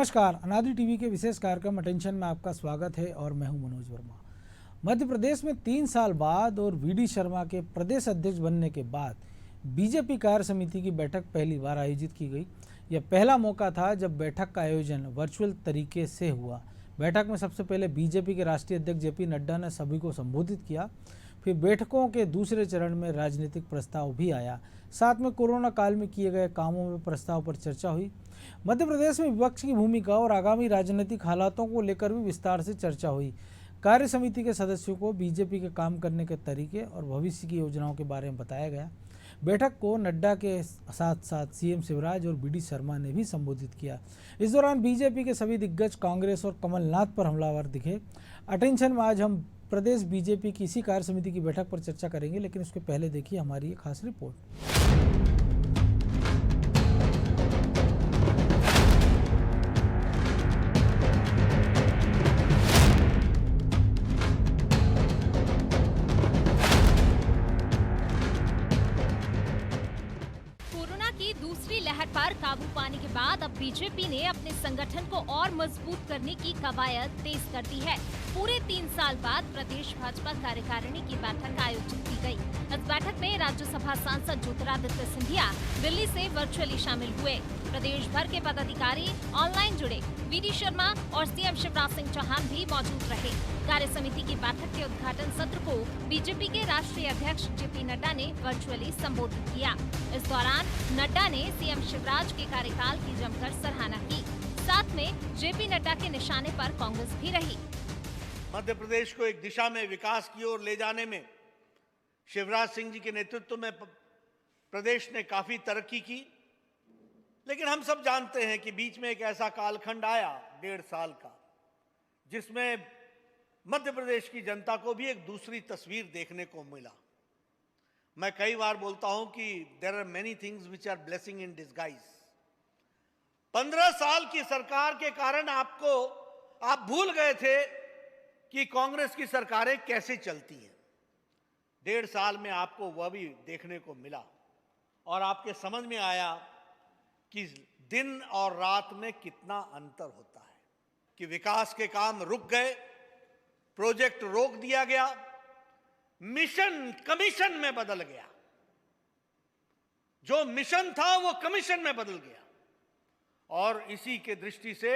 नमस्कार, अनादि टीवी के विशेष कार्यक्रम अटेंशन में आपका स्वागत है और मैं हूं मनोज वर्मा। मध्य प्रदेश में 3 साल बाद और वीडी शर्मा के प्रदेश अध्यक्ष बनने के बाद बीजेपी कार्य समिति की बैठक पहली बार आयोजित की गई। यह पहला मौका था जब बैठक का आयोजन वर्चुअल तरीके से हुआ। बैठक में सबसे पहले बीजेपी के राष्ट्रीय अध्यक्ष जेपी नड्डा ने सभी को संबोधित किया। फिर बैठकों के दूसरे चरण में राजनीतिक प्रस्ताव भी आया। साथ में कोरोना काल में किए गए कामों में प्रस्ताव पर चर्चा हुई। मध्य प्रदेश में विपक्ष की भूमिका और आगामी राजनीतिक हालातों को लेकर भी विस्तार से चर्चा हुई। कार्य समिति के सदस्यों को बीजेपी के काम करने के तरीके और भविष्य की योजनाओं के बारे में बताया गया। बैठक को नड्डा के साथ साथ सीएम शिवराज और वीडी शर्मा ने भी संबोधित किया। इस दौरान बीजेपी के सभी दिग्गज कांग्रेस और कमलनाथ पर हमलावर दिखे। अटेंशन में आज हम प्रदेश बीजेपी की इसी कार्य समिति की बैठक पर चर्चा करेंगे, लेकिन उसके पहले देखिए हमारी एक खास रिपोर्ट। दूसरी लहर पर काबू पाने के बाद अब बीजेपी ने अपने संगठन को और मजबूत करने की कवायद तेज कर दी है। पूरे 3 साल बाद प्रदेश भाजपा कार्यकारिणी की बैठक आयोजित की गई। इस बैठक में राज्यसभा सांसद ज्योतिरादित्य सिंधिया दिल्ली से वर्चुअली शामिल हुए। प्रदेश भर के पदाधिकारी ऑनलाइन जुड़े। वीडी शर्मा और सीएम शिवराज सिंह चौहान भी मौजूद रहे। कार्य समिति की बैठक के उद्घाटन सत्र को बीजेपी के राष्ट्रीय अध्यक्ष जेपी नड्डा ने वर्चुअली संबोधित किया। इस दौरान नड्डा ने सीएम शिवराज के कार्यकाल की जमकर सराहना की। साथ में जेपी नड्डा के निशाने पर कांग्रेस भी रही। मध्य प्रदेश को एक दिशा में विकास की ओर ले जाने में शिवराज सिंह जी के नेतृत्व में प्रदेश ने काफी तरक्की की, लेकिन हम सब जानते हैं कि बीच में एक ऐसा कालखंड आया 1.5 साल का, जिसमें मध्य प्रदेश की जनता को भी एक दूसरी तस्वीर देखने को मिला। मैं कई बार बोलता हूं कि there are many things which are blessing in disguise. 15 साल की सरकार के कारण आप भूल गए थे कि कांग्रेस की सरकारें कैसे चलती हैं। 1.5 साल में आपको वह भी देखने को मिला और आपके समझ में आया कि दिन और रात में कितना अंतर होता है, कि विकास के काम रुक गए, प्रोजेक्ट रोक दिया गया, मिशन कमीशन में बदल गया। जो मिशन था वो कमीशन में बदल गया। और इसी के दृष्टि से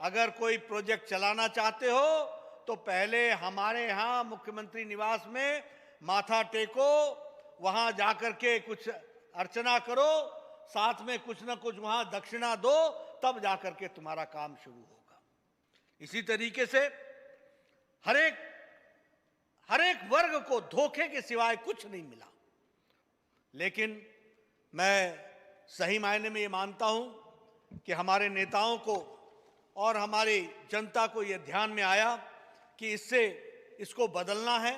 अगर कोई प्रोजेक्ट चलाना चाहते हो तो पहले हमारे यहां मुख्यमंत्री निवास में माथा टेको, वहां जाकर के कुछ अर्चना करो, साथ में कुछ ना कुछ वहां दक्षिणा दो, तब जाकर के तुम्हारा काम शुरू होगा। इसी तरीके से हर एक वर्ग को धोखे के सिवाय कुछ नहीं मिला। लेकिन मैं सही मायने में ये मानता हूं कि हमारे नेताओं को और हमारी जनता को यह ध्यान में आया कि इसको बदलना है,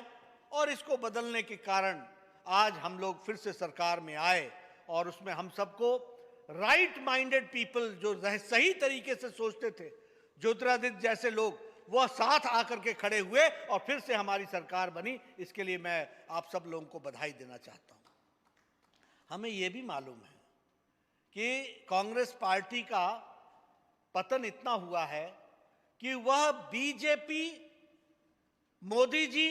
और इसको बदलने के कारण आज हम लोग फिर से सरकार में आए और उसमें हम सबको राइट माइंडेड पीपल, जो सही तरीके से सोचते थे, ज्योतिरादित्य जैसे लोग, वह साथ आकर के खड़े हुए और फिर से हमारी सरकार बनी। इसके लिए मैं आप सब लोगों को बधाई देना चाहता हूं। हमें यह भी मालूम है कि कांग्रेस पार्टी का पतन इतना हुआ है कि वह बीजेपी मोदी जी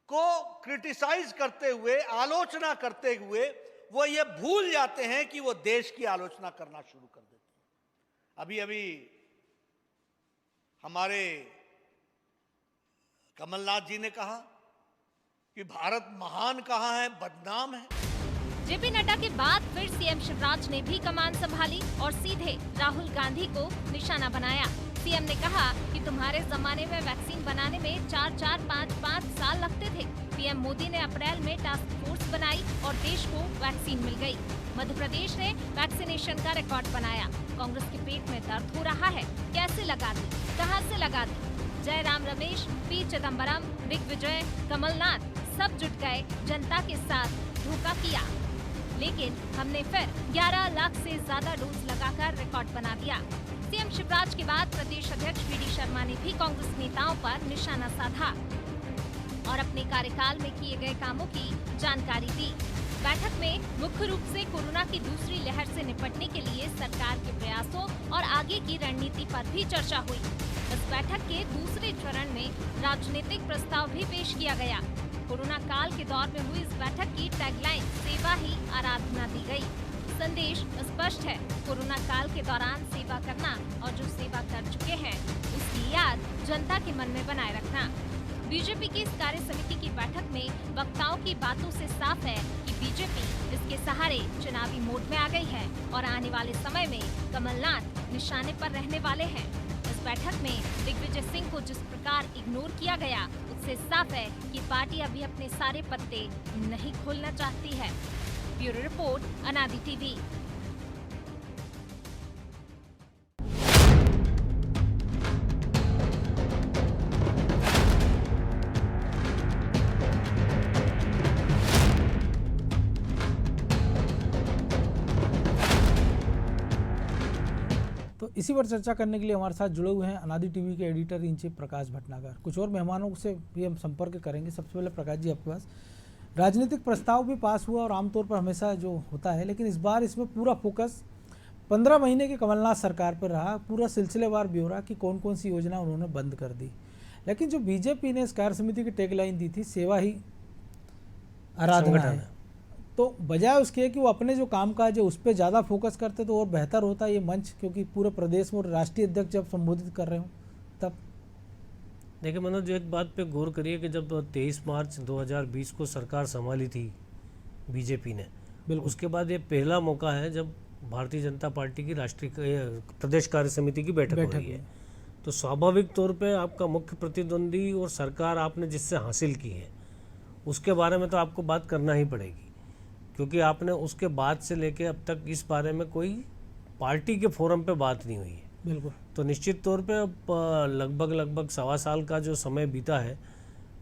को क्रिटिसाइज करते हुए, आलोचना करते हुए, वो ये भूल जाते हैं कि वो देश की आलोचना करना शुरू कर देते हैं। अभी हमारे कमलनाथ जी ने कहा कि भारत महान कहां है, बदनाम है। जेपी नड्डा के बाद फिर सीएम शिवराज ने भी कमान संभाली और सीधे राहुल गांधी को निशाना बनाया। सीएम ने कहा कि तुम्हारे जमाने में वैक्सीन बनाने में 4-4, 5-5 साल लगते थे। पीएम मोदी ने अप्रैल में टास्क फोर्स बनाई और देश को वैक्सीन मिल गई। मध्य प्रदेश ने वैक्सीनेशन का रिकॉर्ड बनाया। कांग्रेस के पेट में दर्द हो रहा है, कैसे लगा दी, कहां से लगा दी? जयराम रमेश, पी चिदम्बरम, दिग्विजय, कमलनाथ सब जुट गए, जनता के साथ धोखा किया। लेकिन हमने फिर 11 लाख से ज्यादा डोज लगाकर रिकॉर्ड बना दिया। सीएम शिवराज के बाद प्रदेश अध्यक्ष वीडी शर्मा ने भी कांग्रेस नेताओं पर निशाना साधा और अपने कार्यकाल में किए गए कामों की जानकारी दी। बैठक में मुख्य रूप से कोरोना की दूसरी लहर से निपटने के लिए सरकार के प्रयासों और आगे की रणनीति पर भी चर्चा हुई। इस बैठक के दूसरे चरण में राजनीतिक प्रस्ताव भी पेश किया गया। कोरोना काल के दौर में हुई इस बैठक की टैगलाइन सेवा ही आराधना दी गई। संदेश स्पष्ट है, कोरोना काल के दौरान सेवा करना और जो सेवा कर चुके हैं उसकी याद जनता के मन में बनाए रखना। बीजेपी की इस कार्य समिति की बैठक में वक्ताओं की बातों से साफ है कि बीजेपी इसके सहारे चुनावी मोड में आ गई है और आने वाले समय में कमलनाथ निशाने पर रहने वाले हैं। इस बैठक में दिग्विजय सिंह को जिस प्रकार इग्नोर किया गया, उससे साफ है कि पार्टी अभी अपने सारे पत्ते नहीं खोलना चाहती है। ब्यूरो रिपोर्ट, अनादि टीवी। तो इसी पर चर्चा करने के लिए हमारे साथ जुड़े हुए हैं अनादि टीवी के एडिटर इन चीफ प्रकाश भटनागर। कुछ और मेहमानों से भी हम संपर्क करेंगे। सबसे पहले प्रकाश जी, आपके पास राजनीतिक प्रस्ताव भी पास हुआ और आमतौर पर हमेशा जो होता है, लेकिन इस बार इसमें पूरा फोकस 15 महीने के कमलनाथ सरकार पर रहा। पूरा सिलसिलेवार ब्यौरा कि कौन कौन सी योजना उन्होंने बंद कर दी। लेकिन जो बीजेपी ने इस कार्य समिति की टैगलाइन दी थी, सेवा ही आराधना है, तो बजाय उसके कि वो अपने जो कामकाज है उस पर ज़्यादा फोकस करते तो और बेहतर होता ये मंच, क्योंकि पूरे प्रदेश में और राष्ट्रीय अध्यक्ष जब संबोधित कर रहे हो तब। देखिए मनोज, एक बात पे गौर करिए कि जब 23 मार्च 2020 को सरकार संभाली थी बीजेपी ने, बिल्कुल, उसके बाद ये पहला मौका है जब भारतीय जनता पार्टी की राष्ट्रीय प्रदेश कार्य समिति की बैठक हो रही है। तो स्वाभाविक तौर पे आपका मुख्य प्रतिद्वंदी और सरकार आपने जिससे हासिल की है उसके बारे में तो आपको बात करना ही पड़ेगी, क्योंकि आपने उसके बाद से लेके अब तक इस बारे में कोई पार्टी के फोरम पे बात नहीं हुई है। बिल्कुल। तो निश्चित तौर पे अब लगभग 1.25 साल का जो समय बीता है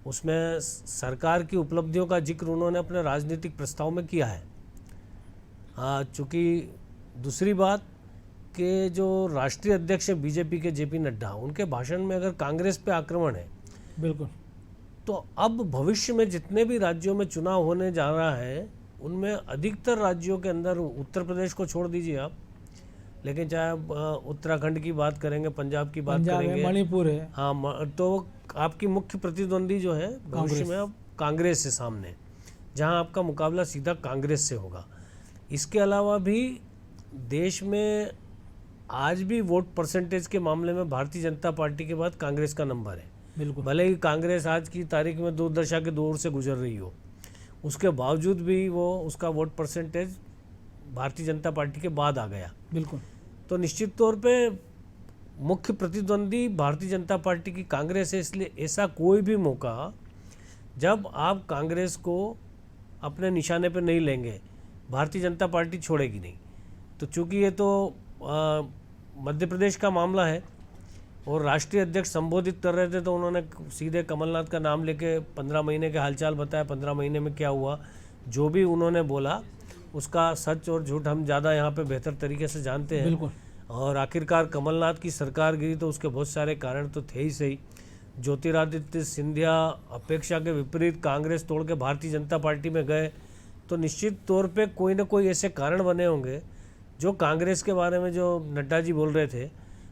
उसमें सरकार की उपलब्धियों का जिक्र उन्होंने अपने राजनीतिक प्रस्ताव में किया है। हाँ, चूँकि दूसरी बात कि जो राष्ट्रीय अध्यक्ष है बीजेपी के जेपी नड्डा, उनके भाषण में अगर कांग्रेस पे आक्रमण है, बिल्कुल, तो अब भविष्य में जितने भी राज्यों में चुनाव होने जा रहा है उनमें अधिकतर राज्यों के अंदर, उत्तर प्रदेश को छोड़ दीजिए आप, लेकिन चाहे उत्तराखंड की बात करेंगे, पंजाब की बात करेंगे, मणिपुर है, हाँ, तो आपकी मुख्य प्रतिद्वंदी जो है भविष्य में अब कांग्रेस से सामने, जहां आपका मुकाबला सीधा कांग्रेस से होगा। इसके अलावा भी देश में आज भी वोट परसेंटेज के मामले में भारतीय जनता पार्टी के बाद कांग्रेस का नंबर है। बिल्कुल, भले ही कांग्रेस आज की तारीख में दुर्दशा के दौर से गुजर रही हो, उसके बावजूद भी वो उसका vote percentage Bharatiya Janata party के बाद आ गया। बिल्कुल। तो निश्चित तौर पे मुख्य प्रतिद्वंदी भारतीय जनता पार्टी की कांग्रेस है, इसलिए ऐसा कोई भी मौका जब आप कांग्रेस को अपने निशाने पर नहीं लेंगे, भारतीय जनता पार्टी छोड़ेगी नहीं। तो चूंकि ये तो मध्य प्रदेश का मामला है और राष्ट्रीय अध्यक्ष संबोधित कर रहे थे, तो उन्होंने सीधे कमलनाथ का नाम लेके 15 महीने के हालचाल बताया, 15 महीने में क्या हुआ। जो भी उन्होंने बोला उसका सच और झूठ हम ज़्यादा यहाँ पे बेहतर तरीके से जानते हैं। बिल्कुल। और आखिरकार कमलनाथ की सरकार गिरी तो उसके बहुत सारे कारण तो थे ही सही। ज्योतिरादित्य सिंधिया अपेक्षा के विपरीत कांग्रेस तोड़ के भारतीय जनता पार्टी में गए, तो निश्चित तौर पे कोई ना कोई ऐसे कारण बने होंगे जो कांग्रेस के बारे में जो नड्डा जी बोल रहे थे।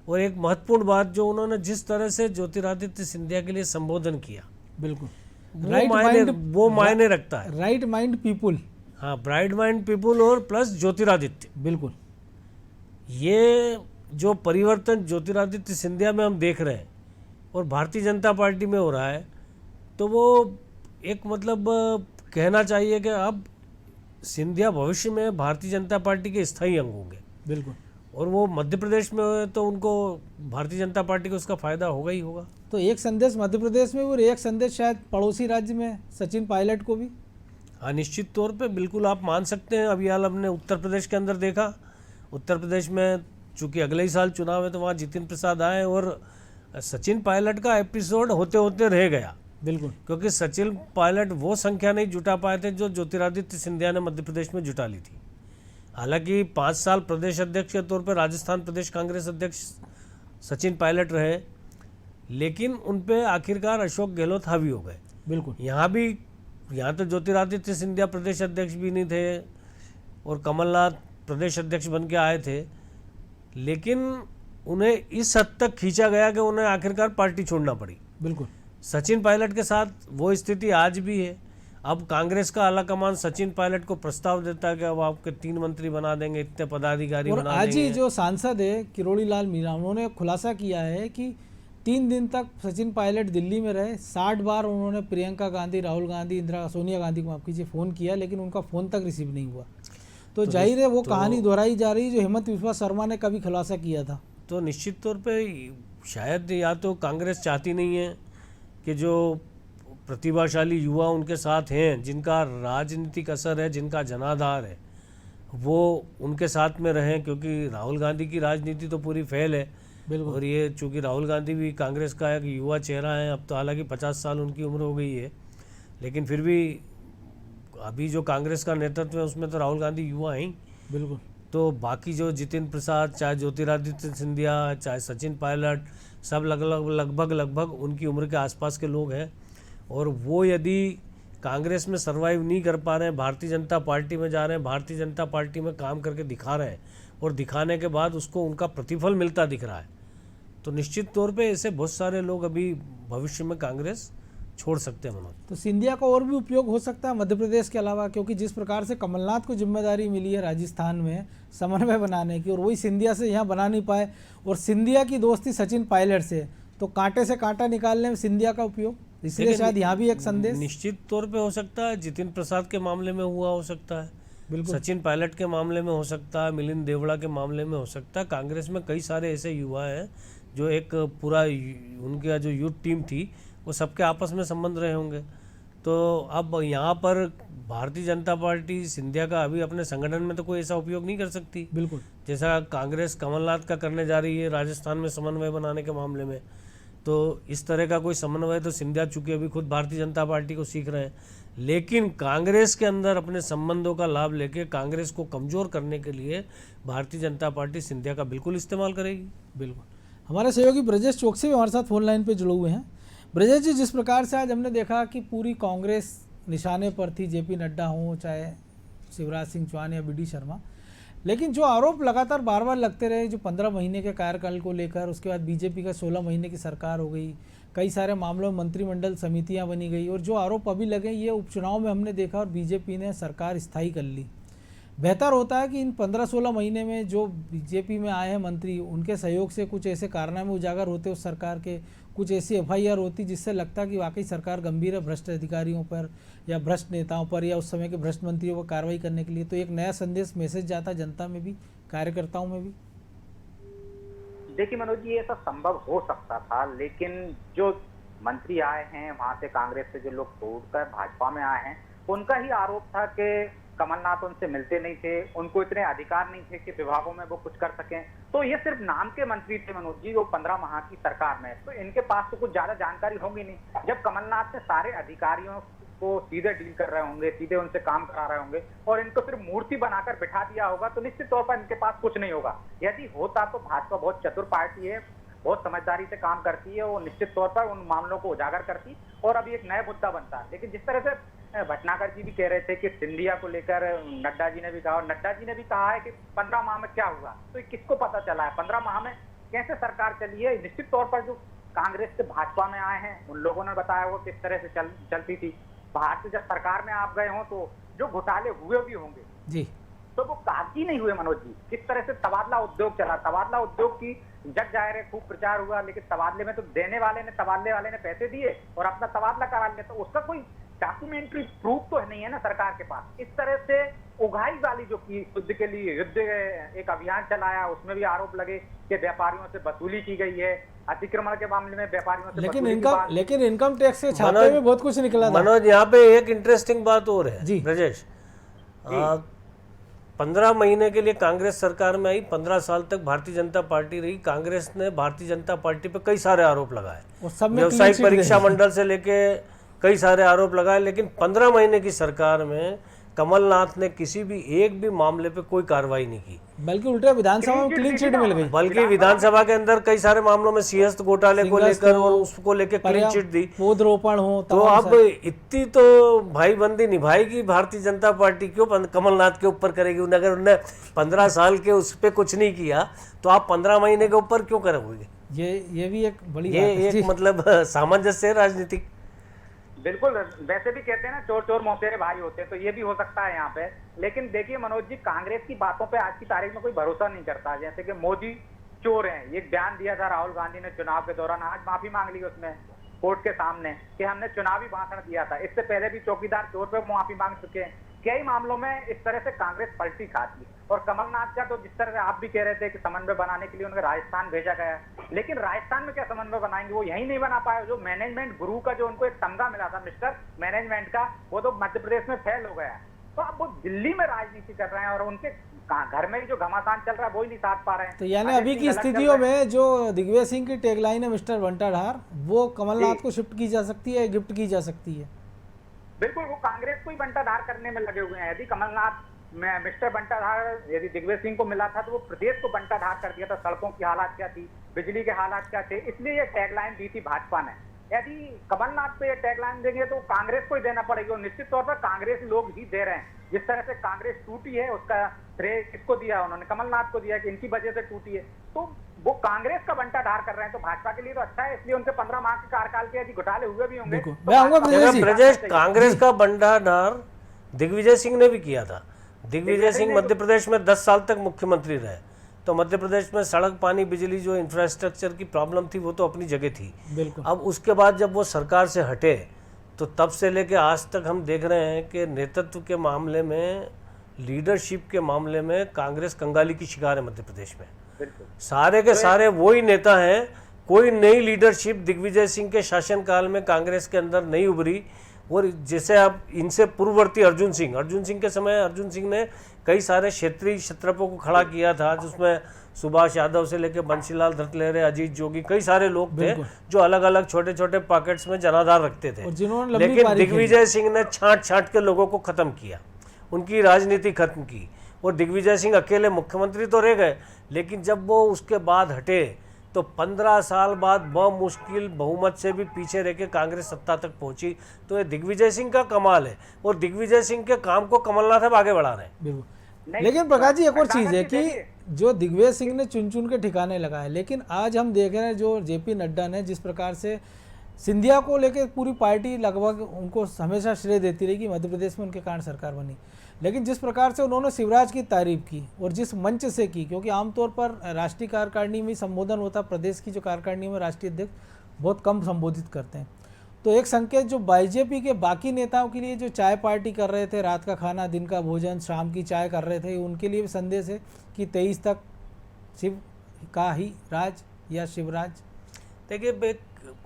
और एक महत्वपूर्ण बात, जो उन्होंने जिस तरह से ज्योतिरादित्य सिंधिया के लिए संबोधन किया, बिल्कुल, वो मायने रखता है। राइट माइंड पीपुल, हाँ, ब्राइट माइंड पीपुल और प्लस ज्योतिरादित्य, बिल्कुल, ये जो परिवर्तन ज्योतिरादित्य सिंधिया में हम देख रहे हैं और भारतीय जनता पार्टी में हो रहा है, तो वो एक मतलब कहना चाहिए कि अब सिंधिया भविष्य में भारतीय जनता पार्टी के स्थायी अंग होंगे। बिल्कुल। और वो मध्य प्रदेश में हो तो उनको भारतीय जनता पार्टी को उसका फायदा होगा ही होगा। तो एक संदेश मध्य प्रदेश में और एक संदेश शायद पड़ोसी राज्य में सचिन पायलट को भी। हाँ, निश्चित तौर पे बिल्कुल आप मान सकते हैं। अभी हाल हमने उत्तर प्रदेश के अंदर देखा, उत्तर प्रदेश में चूंकि अगले ही साल चुनाव है तो वहाँ जितिन प्रसाद आए और सचिन पायलट का एपिसोड होते होते रह गया। बिल्कुल, क्योंकि सचिन पायलट वो संख्या नहीं जुटा पाए थे जो ज्योतिरादित्य सिंधिया ने मध्य प्रदेश में जुटा ली थी। हालांकि 5 साल प्रदेश अध्यक्ष के तौर पर राजस्थान प्रदेश कांग्रेस अध्यक्ष सचिन पायलट रहे, लेकिन उन पे आखिरकार अशोक गहलोत हावी हो गए। बिल्कुल, यहाँ भी यहाँ तो ज्योतिरादित्य सिंधिया प्रदेश अध्यक्ष भी नहीं थे और कमलनाथ प्रदेश अध्यक्ष बन के आए थे, लेकिन उन्हें इस हद तक खींचा गया कि उन्हें आखिरकार पार्टी छोड़ना पड़ी। बिल्कुल। सचिन पायलट के साथ वो स्थिति आज भी है। अब कांग्रेस का आला कमान सचिन पायलट को प्रस्ताव देता है कि अब आपके 3 मंत्री बना देंगे, इतने पदाधिकारी और बना आज ही देंगे। जो सांसद है किरोड़ी लाल मीणा, उन्होंने खुलासा किया है कि 3 दिन तक सचिन पायलट दिल्ली में रहे, 60 बार उन्होंने प्रियंका गांधी, राहुल गांधी, सोनिया गांधी को माफ कीजिए फ़ोन किया, लेकिन उनका फ़ोन तक रिसीव नहीं हुआ। तो जाहिर है वो कहानी दोहराई जा रही जो हेमंत विश्वा शर्मा ने कभी खुलासा किया था। तो निश्चित तौर पे शायद या तो कांग्रेस चाहती नहीं है कि जो प्रतिभाशाली युवा उनके साथ हैं, जिनका राजनीतिक असर है, जिनका जनाधार है, वो उनके साथ में रहें, क्योंकि राहुल गांधी की राजनीति तो पूरी फेल है। बिल्कुल। और ये चूँकि राहुल गांधी भी कांग्रेस का एक युवा चेहरा है, अब तो हालांकि 50 साल उनकी उम्र हो गई है, लेकिन फिर भी अभी जो कांग्रेस का नेतृत्व है उसमें तो राहुल गांधी युवा हैं। बिल्कुल। तो बाकी जो जितिन प्रसाद, चाहे ज्योतिरादित्य सिंधिया, चाहे सचिन पायलट, सब लगभग उनकी उम्र के आसपास के लोग हैं। और वो यदि कांग्रेस में सरवाइव नहीं कर पा रहे हैं, भारतीय जनता पार्टी में जा रहे हैं, भारतीय जनता पार्टी में काम करके दिखा रहे हैं और दिखाने के बाद उसको उनका प्रतिफल मिलता दिख रहा है, तो निश्चित तौर पे ऐसे बहुत सारे लोग अभी भविष्य में कांग्रेस छोड़ सकते हैं। मनोज, तो सिंधिया का और भी उपयोग हो सकता है मध्य प्रदेश के अलावा, क्योंकि जिस प्रकार से कमलनाथ को जिम्मेदारी मिली है राजस्थान में समन्वय बनाने की, और वही सिंधिया से यहाँ बना नहीं पाए, और सिंधिया की दोस्ती सचिन पायलट से, तो कांटे से कांटा निकालने में सिंधिया का उपयोग, इसलिए शायद यहाँ भी एक संदेश निश्चित तौर पे हो सकता है। जितिन प्रसाद के मामले में हुआ हो सकता है, बिल्कुल। सचिन पायलट के मामले में हो सकता है, मिलिंद देवड़ा के मामले में हो सकता है। कांग्रेस में कई सारे ऐसे युवा हैं जो एक पूरा उनका जो यूथ टीम थी वो सबके आपस में संबंध रहे होंगे। तो अब यहाँ पर भारतीय जनता पार्टी सिंधिया का अभी अपने संगठन में तो कोई ऐसा उपयोग नहीं कर सकती, बिल्कुल, जैसा कांग्रेस कमलनाथ का करने जा रही है राजस्थान में समन्वय बनाने के मामले में। तो इस तरह का कोई समन्वय तो सिंधिया चूंकि अभी खुद भारतीय जनता पार्टी को सीख रहे हैं, लेकिन कांग्रेस के अंदर अपने संबंधों का लाभ लेके कांग्रेस को कमज़ोर करने के लिए भारतीय जनता पार्टी सिंधिया का बिल्कुल इस्तेमाल करेगी। बिल्कुल। हमारे सहयोगी ब्रजेश चौकसी भी हमारे साथ फोन लाइन पे जुड़े हुए हैं। ब्रजेश जी, जिस प्रकार से आज हमने देखा कि पूरी कांग्रेस निशाने पर थी, जेपी नड्डा हो, चाहे शिवराज सिंह चौहान या बी शर्मा, लेकिन जो आरोप लगातार बार बार लगते रहे, जो 15 महीने के कार्यकाल को लेकर, उसके बाद बीजेपी का 16 महीने की सरकार हो गई, कई सारे मामलों में मंत्रिमंडल समितियां बनी गई, और जो आरोप अभी लगे ये उपचुनाव में हमने देखा और बीजेपी ने सरकार स्थायी कर ली। बेहतर होता है कि इन 15-16 महीने में जो बीजेपी में आए हैं मंत्री, उनके सहयोग से कुछ ऐसे कारनामे उजागर होते उस सरकार के, कुछ ऐसी एफआईआर होती जिससे लगता कि वाकई सरकार गंभीर है भ्रष्ट अधिकारियों पर या भ्रष्ट नेताओं पर या उस समय के भ्रष्ट मंत्रियों पर कार्रवाई करने के लिए, तो एक नया संदेश मैसेज जाता जनता में भी, कार्यकर्ताओं में भी। देखिए मनोज जी, ये सब संभव हो सकता था, लेकिन जो मंत्री आए हैं वहां से कांग्रेस से जो लोग छोड़कर भाजपा में आए हैं, उनका ही आरोप था कि कमलनाथ उनसे मिलते नहीं थे, उनको इतने अधिकार नहीं थे कि विभागों में वो कुछ कर सकें। तो ये सिर्फ नाम के मंत्री थे मनोज जी, वो 15 माह की सरकार में, तो इनके पास तो कुछ ज्यादा जानकारी होगी नहीं। जब कमलनाथ ने सारे अधिकारियों को सीधे डील कर रहे होंगे, सीधे उनसे काम करा रहे होंगे और इनको सिर्फ मूर्ति बनाकर बिठा दिया होगा, तो निश्चित तौर पर इनके पास कुछ नहीं होगा। यदि होता तो भाजपा बहुत चतुर पार्टी है, बहुत समझदारी से काम करती है, वो निश्चित तौर पर उन मामलों को उजागर करती और अभी एक नया मुद्दा बनता। लेकिन जिस तरह से भटनागर जी भी कह रहे थे कि सिंधिया को लेकर नड्डा जी ने भी कहा, और नड्डा जी ने भी कहा है कि 15 माह में क्या हुआ, तो किसको पता चला है 15 माह में कैसे सरकार चली है। निश्चित तौर पर जो कांग्रेस से भाजपा में आए हैं उन लोगों ने बताया वो किस तरह से चलती थी। बाहर से जब सरकार में आप गए हो तो जो घोटाले हुए भी होंगे जी, तो वो कागजी नहीं हुए मनोज जी। किस तरह से तबादला उद्योग चला, तबादला उद्योग की जग जाहिर है खूब प्रचार हुआ, लेकिन तबादले में तो देने वाले ने, तबादले वाले ने पैसे दिए और अपना तबादला करा लिया, तो उसका कोई डॉक्यूमेंट्री प्रूफ तो नहीं है ना सरकार के पास। इस तरह से उगाई वाली जो की युद्ध के लिए एक अभियान चलाया, उसमें भी आरोप लगे कि व्यापारियों से वसूली की गई है, अतिक्रमण के मामले में व्यापारियों से लेकिन इनकम टैक्स के छापे में बहुत कुछ निकला था। मनोज, यहाँ पे एक इंटरेस्टिंग बात और है जी ब्रजेश, 15 महीने के लिए कांग्रेस सरकार में आई, 15 साल तक भारतीय जनता पार्टी रही। कांग्रेस ने भारतीय जनता पार्टी पे कई सारे आरोप लगाए, व्यावसायिक परीक्षा मंडल से लेके कई सारे आरोप लगाए, लेकिन 15 महीने की सरकार में कमलनाथ ने किसी भी एक भी मामले पे कोई कार्रवाई नहीं की, बल्कि उल्टा विधानसभा में क्लीन चिट मिल गई। बल्कि विधानसभा के अंदर कई सारे मामलों में सिंहस्थ घोटाले को लेकर और उसको लेकर क्लीन चिट दी। पौधरोपण हो तो अब इतनी तो भाईबंदी निभाएगी भारतीय जनता पार्टी, क्यों कमलनाथ के ऊपर करेगी? अगर उन्होंने 15 साल के उस पर कुछ नहीं किया तो आप 15 महीने के ऊपर क्यों करोगे? ये भी एक बड़ी ये एक मतलब सामंजस्य है राजनीतिक। बिल्कुल, वैसे भी कहते हैं ना चोर चोर मौसेरे भाई होते हैं, तो ये भी हो सकता है यहाँ पे। लेकिन देखिए मनोज जी, कांग्रेस की बातों पे आज की तारीख में कोई भरोसा नहीं करता। जैसे कि मोदी चोर हैं, ये बयान दिया था राहुल गांधी ने चुनाव के दौरान, आज माफी मांग ली उसमें कोर्ट के सामने कि हमने चुनावी भाषण दिया था। इससे पहले भी चौकीदार चोर पे माफी मांग चुके हैं। कई मामलों में इस तरह से कांग्रेस पलटी खाती है। और कमलनाथ का तो जिस तरह से आप भी कह रहे थे कि समन्वय बनाने के लिए उनको राजस्थान भेजा गया, लेकिन राजस्थान में क्या समन्वय बनाएंगे? वो यही नहीं बना पाए। जो मैनेजमेंट गुरु का जो उनको एक तमगा मिला था मिस्टर मैनेजमेंट का, वो तो मध्य प्रदेश में फेल हो गया। तो अब वो दिल्ली में राजनीति कर रहे हैं और उनके घर में ही जो घमासान चल रहा है वो ही नहीं साथ पा रहे हैं। तो यानी अभी की स्थितियों में जो दिग्विजय सिंह की टैगलाइन है मिस्टर बंटाधार, वो कमलनाथ को शिफ्ट की जा सकती है, गिफ्ट की जा सकती है? बिल्कुल, वो कांग्रेस को ही बंटाधार करने में लगे हुए हैं। यदि कमलनाथ में मिस्टर बंटाधार यदि दिग्विजय सिंह को मिला था तो वो प्रदेश को बंटाधार कर दिया था। सड़कों की हालात क्या थी, बिजली के हालात क्या थे, इसलिए ये टैगलाइन दी थी भाजपा ने। यदि कमलनाथ पे ये टैगलाइन देंगे तो कांग्रेस को ही देना पड़ेगी, और निश्चित तौर पर कांग्रेस लोग ही दे रहे हैं। जिस तरह से कांग्रेस टूटी है उसका श्रेय किसको दिया? उन्होंने कमलनाथ को दिया कि इनकी वजह से टूटी है। तो वो कांग्रेस का बंटाधार कर रहे हैं, तो भाजपा के लिए तो अच्छा है। इसलिए उनके 15 माह के कार्यकाल के यदि घोटाले हुए भी होंगे तो प्रदेश कांग्रेस का बंटाधार दिग्विजय सिंह ने भी किया था। दिग्विजय सिंह मध्य प्रदेश में 10 साल तक मुख्यमंत्री रहे, तो मध्य प्रदेश में सड़क, पानी, बिजली, जो इंफ्रास्ट्रक्चर की प्रॉब्लम थी वो तो अपनी जगह थी। बिल्कुल। अब उसके बाद जब वो सरकार से हटे तो तब से लेके आज तक हम देख रहे हैं कि नेतृत्व के मामले में, लीडरशिप के मामले में कांग्रेस कंगाली की शिकार है मध्य प्रदेश में। सारे के सारे वही नेता हैं। कोई नई लीडरशिप दिग्विजय सिंह के शासनकाल में कांग्रेस के अंदर नहीं उभरी। और जैसे आप इनसे पूर्ववर्ती अर्जुन सिंह के समय अर्जुन सिंह ने कई सारे क्षेत्रीय क्षत्रपों को खड़ा किया था, जिसमें सुभाष यादव से लेकर बंसीलाल धरतलहरे, अजीत जोगी, कई सारे लोग थे जो अलग अलग छोटे छोटे पॉकेट्स में जनाधार रखते थे। लेकिन दिग्विजय सिंह ने छांट के लोगों को खत्म किया, उनकी राजनीति खत्म की। और दिग्विजय सिंह अकेले मुख्यमंत्री तो रह गए, लेकिन जब वो उसके बाद हटे तो 15 साल बाद मुश्किल बहुमत से भी पीछे रह के कांग्रेस सत्ता तक पहुंची। तो ये दिग्विजय सिंह का कमाल है, और दिग्विजय सिंह के काम को कमलनाथ अब आगे बढ़ा रहे हैं। बिल्कुल। लेकिन प्रकाश जी, एक और चीज़ है कि जो दिग्विजय सिंह ने चुन चुन के ठिकाने लगाए, लेकिन आज हम देख रहे हैं जो जेपी नड्डा ने जिस प्रकार से सिंधिया को लेकर पूरी पार्टी लगभग उनको हमेशा श्रेय देती रही कि मध्य प्रदेश में उनके कारण सरकार बनी, लेकिन जिस प्रकार से उन्होंने शिवराज की तारीफ की और जिस मंच से की, क्योंकि आमतौर पर राष्ट्रीय कार्यकारिणी में संबोधन होता, प्रदेश की जो कार्यकारिणी में राष्ट्रीय अध्यक्ष बहुत कम संबोधित करते हैं, तो एक संकेत जो बीजेपी के बाकी नेताओं के लिए जो चाय पार्टी कर रहे थे, रात का खाना, दिन का भोजन, शाम की चाय कर रहे थे, उनके लिए भी संदेश है कि 23 तक शिव का ही राज या शिवराज। देखिए,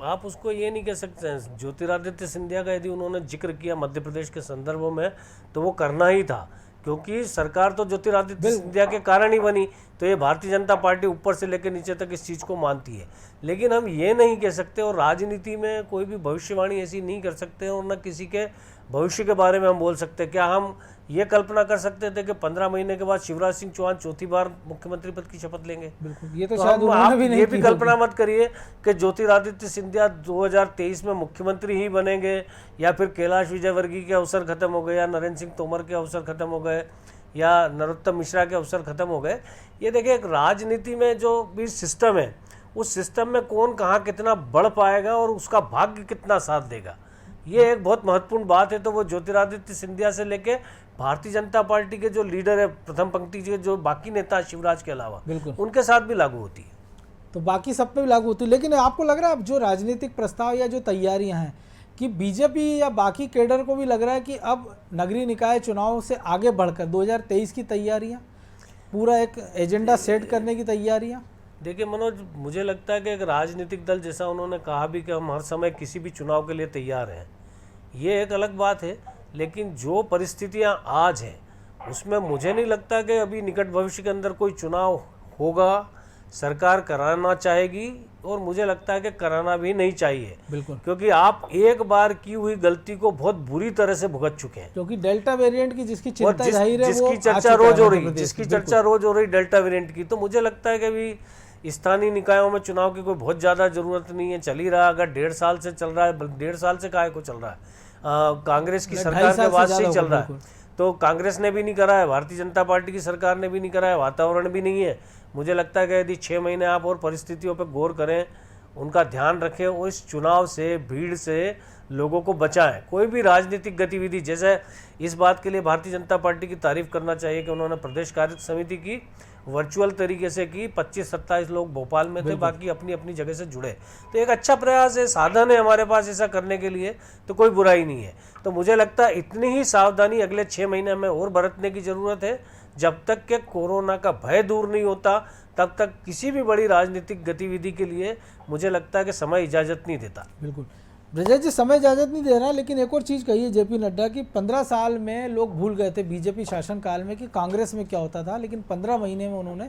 आप उसको ये नहीं कह सकते हैं। ज्योतिरादित्य सिंधिया का यदि उन्होंने जिक्र किया मध्य प्रदेश के संदर्भ में तो वो करना ही था, क्योंकि सरकार तो ज्योतिरादित्य सिंधिया के कारण ही बनी। तो ये भारतीय जनता पार्टी ऊपर से लेकर नीचे तक इस चीज़ को मानती है। लेकिन हम ये नहीं कह सकते, और राजनीति में कोई भी भविष्यवाणी ऐसी नहीं कर सकते, और न किसी के भविष्य के बारे में हम बोल सकते। क्या हम ये कल्पना कर सकते थे कि 15 महीने के बाद शिवराज सिंह चौहान चौथी बार मुख्यमंत्री पद की शपथ लेंगे? बिल्कुल, ये तो शायद उन्होंने भी नहीं ये भी कल्पना मत करिए कि ज्योतिरादित्य सिंधिया 2023 में मुख्यमंत्री ही बनेंगे, या फिर कैलाश विजयवर्गीय के अवसर खत्म हो गए, या नरेंद्र सिंह तोमर के अवसर खत्म हो गए, या नरोत्तम मिश्रा के अवसर खत्म हो गए। ये देखिए, एक राजनीति में जो भी सिस्टम है, उस सिस्टम में कौन कहाँ कितना बढ़ पाएगा और उसका भाग्य कितना साथ देगा, ये एक बहुत महत्वपूर्ण बात है। तो वो ज्योतिरादित्य सिंधिया से लेके भारतीय जनता पार्टी के जो लीडर है, प्रथम पंक्ति के जो बाकी नेता शिवराज के अलावा, उनके साथ भी लागू होती है। तो बाकी सब पे भी लागू होती है। लेकिन आपको लग रहा है अब जो राजनीतिक प्रस्ताव या जो तैयारियां हैं कि बीजेपी या बाकी कैडर को भी लग रहा है कि अब नगरीय निकाय चुनाव से आगे बढ़कर 2023 की तैयारियां, पूरा एक एजेंडा सेट करने की तैयारियां? देखिए मनोज, मुझे लगता है कि एक राजनीतिक दल, जैसा उन्होंने कहा भी कि हम हर समय किसी भी चुनाव के लिए तैयार हैं, ये एक अलग बात है। लेकिन जो परिस्थितियां आज हैं उसमें मुझे नहीं लगता कि अभी निकट भविष्य के अंदर कोई चुनाव होगा, सरकार कराना चाहेगी और मुझे लगता है कि कराना भी नहीं चाहिए, बिल्कुल, क्योंकि आप एक बार की हुई गलती को बहुत बुरी तरह से भुगत चुके हैं। क्योंकि डेल्टा वेरिएंट की जिसकी और चिंता जाहिर है वो जिसकी आ चर्चा चुका रोज है हो मध्य रही, प्रदेश जिसकी में, चर्चा रोज हो रही डेल्टा वेरिएंट की, तो मुझे लगता है कि अभी स्थानीय निकायों में चुनाव की कोई बहुत ज़्यादा जरूरत नहीं है। चल ही रहा, अगर 1.5 साल से चल रहा है, 1.5 साल से काहे को चल रहा है, कांग्रेस की बिल्कुल, सरकार 2.5 साल के से बाद से ही ज़्यादा चल होगा, रहा है, तो कांग्रेस ने भी नहीं करा है, भारतीय जनता पार्टी की सरकार ने भी नहीं करा है, वातावरण भी नहीं है। मुझे लगता है कि यदि 6 महीने आप और परिस्थितियों पर गौर करें, उनका ध्यान रखें और इस चुनाव से, भीड़ से लोगों को बचाएं। कोई भी राजनीतिक गतिविधि, जैसे इस बात के लिए भारतीय जनता पार्टी की तारीफ करना चाहिए कि उन्होंने प्रदेश कार्य समिति की वर्चुअल तरीके से की, 25-27 लोग भोपाल में थे, बाकी अपनी अपनी जगह से जुड़े, तो एक अच्छा प्रयास है, साधन है हमारे पास ऐसा करने के लिए, तो कोई बुराई नहीं है। तो मुझे लगता है इतनी ही सावधानी अगले 6 महीने में और बरतने की ज़रूरत है। जब तक के कोरोना का भय दूर नहीं होता, तब तक किसी भी बड़ी राजनीतिक गतिविधि के लिए मुझे लगता है कि समय इजाज़त नहीं देता। बिल्कुल, ब्रजेश जी समय इजाज़त नहीं दे रहा, लेकिन एक और चीज़ कही है जेपी नड्डा की 15 साल में लोग भूल गए थे बीजेपी शासनकाल में कि कांग्रेस में क्या होता था, लेकिन 15 महीने में उन्होंने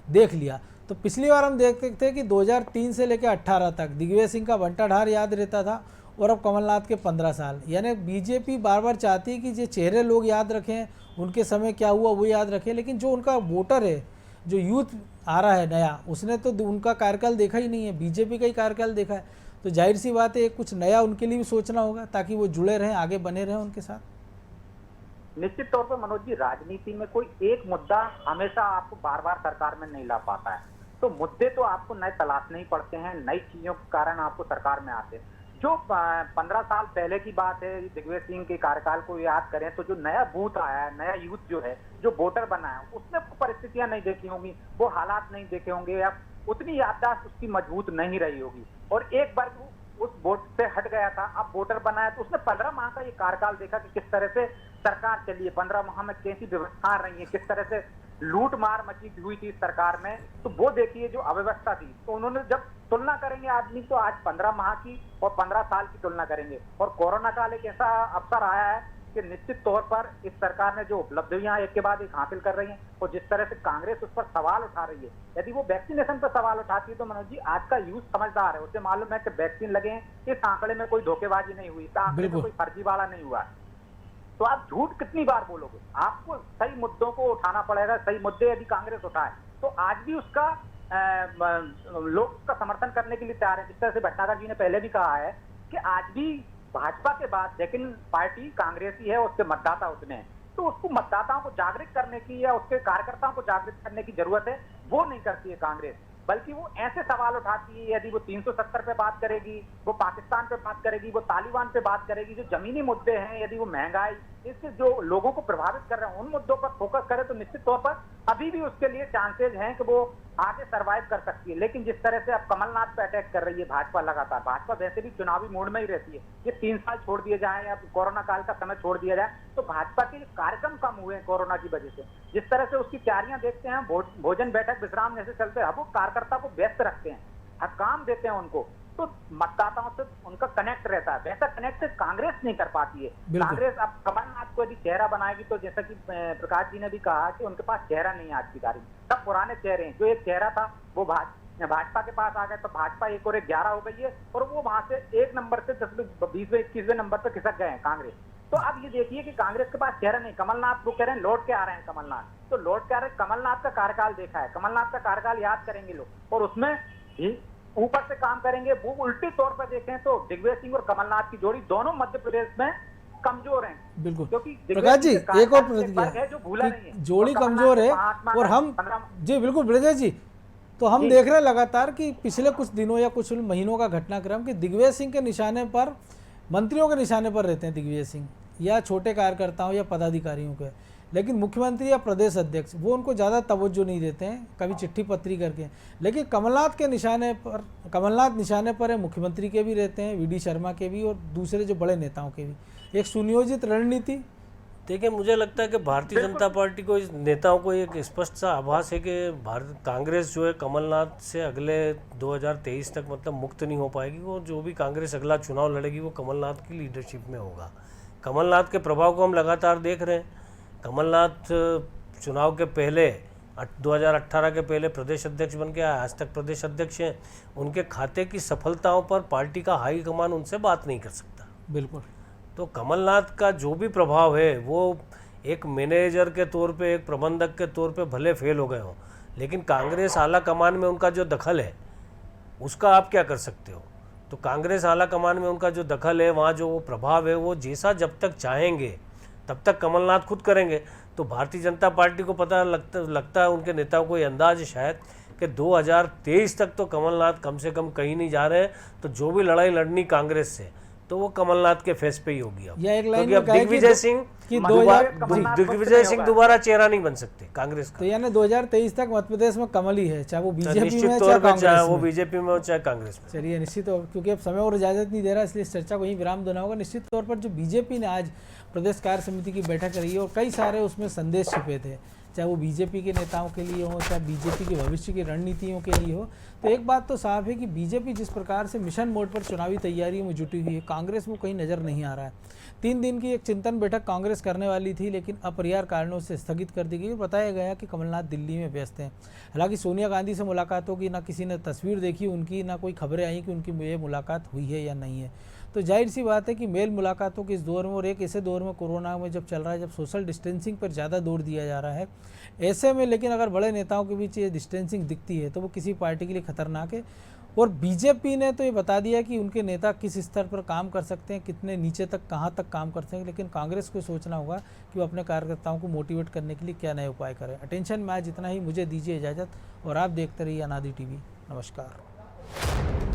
देख लिया। तो पिछली बार हम देखते थे कि 2003 से लेकर 18 तक दिग्विजय सिंह का बंटाढार याद रहता था, और अब कमलनाथ के 15 साल। यानी बीजेपी बार बार चाहती है कि जो चेहरे लोग याद रखें, उनके समय क्या हुआ वो याद रखें, लेकिन जो उनका वोटर है, जो यूथ आ रहा है नया, उसने तो उनका कार्यकाल देखा ही नहीं है, बीजेपी का ही कार्यकाल देखा है। तो जाहिर सी बात है कुछ नया उनके लिए भी सोचना होगा ताकि वो जुड़े रहें, आगे बने रहें उनके साथ। निश्चित तौर पर मनोज जी, राजनीति में कोई एक मुद्दा हमेशा आपको बार बार सरकार में नहीं ला पाता है, तो मुद्दे तो आपको नए तलाशने ही पड़ते हैं, नई चीजों के कारण आपको सरकार में आते हैं। जो 15 साल पहले की बात है, दिग्विजय सिंह के कार्यकाल को याद करें तो जो नया बूथ आया है, नया यूथ जो है, जो वोटर बना है, उसने परिस्थितियां नहीं देखी होंगी, वो हालात नहीं देखे होंगे, या उतनी याददाश्त उसकी मजबूत नहीं रही होगी, और एक बार उस वोट से हट गया था, अब वोटर बना है, तो उसने 15 माह का ये कार्यकाल देखा कि किस तरह से सरकार चली है, 15 माह में कैसी व्यवस्था रही है, किस तरह से लूट मार मची हुई थी सरकार में, तो वो देखिए जो अव्यवस्था थी। तो उन्होंने जब तुलना करेंगे आदमी, तो आज 15 माह की और 15 साल की तुलना करेंगे, और कोरोना काल एक ऐसा अवसर आया है कि निश्चित तौर पर इस सरकार ने जो उपलब्धियां एक के बाद एक हासिल कर रही है, और जिस तरह से कांग्रेस उस पर सवाल उठा रही है, यदि वो वैक्सीनेशन पर सवाल उठाती है तो मनोज जी, आज का यूथ समझदार है, उसे मालूम है कि वैक्सीन लगे हैं, इस आंकड़े में कोई धोखेबाजी नहीं हुई, इस आंकड़े में कोई फर्जीवाड़ा नहीं हुआ। तो आप झूठ कितनी बार बोलोगे, आपको सही मुद्दों को उठाना पड़ेगा। सही मुद्दे यदि कांग्रेस उठाए तो आज भी उसका लोग उसका समर्थन करने के लिए तैयार है। जिस तरह से भटनागर जी ने पहले भी कहा है कि आज भी भाजपा के बाद सेकंड पार्टी कांग्रेस ही है, उसके मतदाता उतने हैं, तो उसको मतदाताओं को जागृत करने की या उसके कार्यकर्ताओं को जागृत करने की जरूरत है, वो नहीं करती है कांग्रेस, बल्कि वो ऐसे सवाल उठाती है। यदि वो 370 पे बात करेगी, वो पाकिस्तान पे बात करेगी, वो तालिबान पे बात करेगी, जो जमीनी मुद्दे हैं, यदि वो महंगाई, इससे जो लोगों को प्रभावित कर रहे हैं, उन मुद्दों पर फोकस करे तो निश्चित तौर पर अभी भी उसके लिए चांसेस हैं कि वो आगे सरवाइव कर सकती है। लेकिन जिस तरह से अब कमलनाथ पे अटैक कर रही है भाजपा लगातार, भाजपा वैसे भी चुनावी मोड में ही रहती है, ये 3 साल छोड़ दिए जाए या कोरोना काल का समय छोड़ दिया जाए तो भाजपा के कार्यक्रम कम हुए हैं कोरोना की वजह से। जिस तरह से उसकी तैयारियां देखते हैं, भोजन बैठक विश्राम जैसे चलते हैं, वो कार्यकर्ता को व्यस्त रखते हैं, हर काम देते हैं उनको, तो मतदाताओं से उनका कनेक्ट रहता है। वैसा कनेक्ट कांग्रेस नहीं कर पाती है। कांग्रेस अब कमलनाथ को यदि चेहरा बनाएगी तो जैसा कि प्रकाश जी ने भी कहा कि उनके पास चेहरा नहीं है आज की तारीख, सब पुराने चेहरे हैं। जो एक चेहरा था वो भाजपा के पास आ गया, तो भाजपा 1 और 1 11 हो गई है, और वो वहां से 1 नंबर से 10वें 20वें 21वें नंबर पर खिसक गए हैं कांग्रेस। तो अब ये देखिए कि कांग्रेस के पास चेहरा नहीं। कमलनाथ वो कह रहे हैं लौट के आ रहे हैं कमलनाथ, तो लौट के आ रहे हैं। कमलनाथ का कार्यकाल देखा है, कमलनाथ का कार्यकाल याद करेंगे लोग, और उसमें भी ऊपर से काम करेंगे। वो उल्टे तौर पर देखें तो दिग्विजय सिंह और कमलनाथ की जोड़ी दोनों मध्य प्रदेश में कमजोर हैं, बिल्कुल। क्योंकि प्रकाश जी एक और प्रतिक्रिया है जो भूला नहीं है, जोड़ी कमजोर है, और हम जी बिल्कुल ब्रजेश जी, तो हम देख रहे हैं लगातार कि पिछले कुछ दिनों या कुछ महीनों का घटनाक्रम कि दिग्विजय सिंह के निशाने पर, मंत्रियों के निशाने पर रहते हैं दिग्विजय सिंह, या छोटे कार्यकर्ताओं या पदाधिकारियों के, लेकिन मुख्यमंत्री या प्रदेश अध्यक्ष वो उनको ज़्यादा तवज्जो नहीं देते हैं, कभी चिट्ठी पत्री करके। लेकिन कमलनाथ के निशाने पर, कमलनाथ निशाने पर है, मुख्यमंत्री के भी रहते हैं, वीडी शर्मा के भी, और दूसरे जो बड़े नेताओं के भी। एक सुनियोजित रणनीति। देखिए, मुझे लगता है कि भारतीय जनता पार्टी को, इस नेताओं को एक स्पष्ट सा आभास है कि कांग्रेस जो है कमलनाथ से अगले 2023 तक मतलब मुक्त नहीं हो पाएगी। वो जो भी कांग्रेस अगला चुनाव लड़ेगी वो कमलनाथ की लीडरशिप में होगा। कमलनाथ के प्रभाव को हम लगातार देख रहे हैं। कमलनाथ चुनाव के पहले 2018 के पहले प्रदेश अध्यक्ष बन के आए, आज तक प्रदेश अध्यक्ष हैं। उनके खाते की सफलताओं पर पार्टी का हाईकमान उनसे बात नहीं कर सकता। बिल्कुल। तो कमलनाथ का जो भी प्रभाव है वो एक मैनेजर के तौर पे, एक प्रबंधक के तौर पे भले फेल हो गए हों, लेकिन कांग्रेस आला कमान में उनका जो दखल है उसका आप क्या कर सकते हो। तो कांग्रेस आला कमान में उनका जो दखल है, वहाँ जो वो प्रभाव है, वो जैसा जब तक चाहेंगे तब तक कमलनाथ खुद करेंगे। तो भारतीय जनता पार्टी को पता लगता है, उनके नेताओं को ये अंदाज है शायद कि 2023 तक तो कमलनाथ कम से कम कहीं नहीं जा रहे। तो जो भी लड़ाई लड़नी कांग्रेस से, तो वो कमलनाथ के फेस पे ही होगी। अब या एक लाइन क्योंकि अब दिग्विजय सिंह दोबारा चेहरा नहीं बन सकते कांग्रेस का। तो यानी 2023 तक मध्य प्रदेश में कमल ही है, चाहे वो बीजेपी में निश्चित चाहे तौर पर, चाहे कांग्रेस वो में। बीजेपी में हो चाहे कांग्रेस में। चलिए, निश्चित तौर, क्योंकि अब समय और इजाजत नहीं दे रहा, इसलिए इस चर्चा को यहीं विराम देना होगा। निश्चित तौर पर जो बीजेपी ने आज प्रदेश कार्य समिति की बैठक रही है और कई सारे उसमें संदेश छिपे थे, चाहे वो बीजेपी के नेताओं के लिए हो, चाहे बीजेपी की भविष्य की रणनीतियों के लिए हो। तो एक बात तो साफ है कि बीजेपी जिस प्रकार से मिशन मोड पर चुनावी तैयारियों में जुटी हुई है, कांग्रेस में कहीं नज़र नहीं आ रहा है। 3 दिन की एक चिंतन बैठक कांग्रेस करने वाली थी, लेकिन अपरिहार्य कारणों से स्थगित कर दी गई। बताया गया कि कमलनाथ दिल्ली में व्यस्त हैं। हालांकि सोनिया गांधी से मुलाकातों की ना किसी ने तस्वीर देखी उनकी, ना कोई खबरें आई कि उनकी ये मुलाकात हुई है या नहीं है। तो जाहिर सी बात है कि मेल मुलाकातों के इस दौर में, और एक ऐसे दौर में कोरोना में जब चल रहा है, जब सोशल डिस्टेंसिंग पर ज़्यादा जोर दिया जा रहा है, ऐसे में लेकिन अगर बड़े नेताओं के बीच ये डिस्टेंसिंग दिखती है तो वो किसी पार्टी के लिए खतरनाक है। और बीजेपी ने तो ये बता दिया कि उनके नेता किस स्तर पर काम कर सकते हैं, कितने नीचे तक, कहाँ तक काम कर सकते हैं, लेकिन कांग्रेस को सोचना होगा कि वो अपने कार्यकर्ताओं को मोटिवेट करने के लिए क्या नए उपाय करें। अटेंशन में आज इतना ही, मुझे दीजिए इजाज़त और आप देखते रहिए अनादि टीवी। नमस्कार।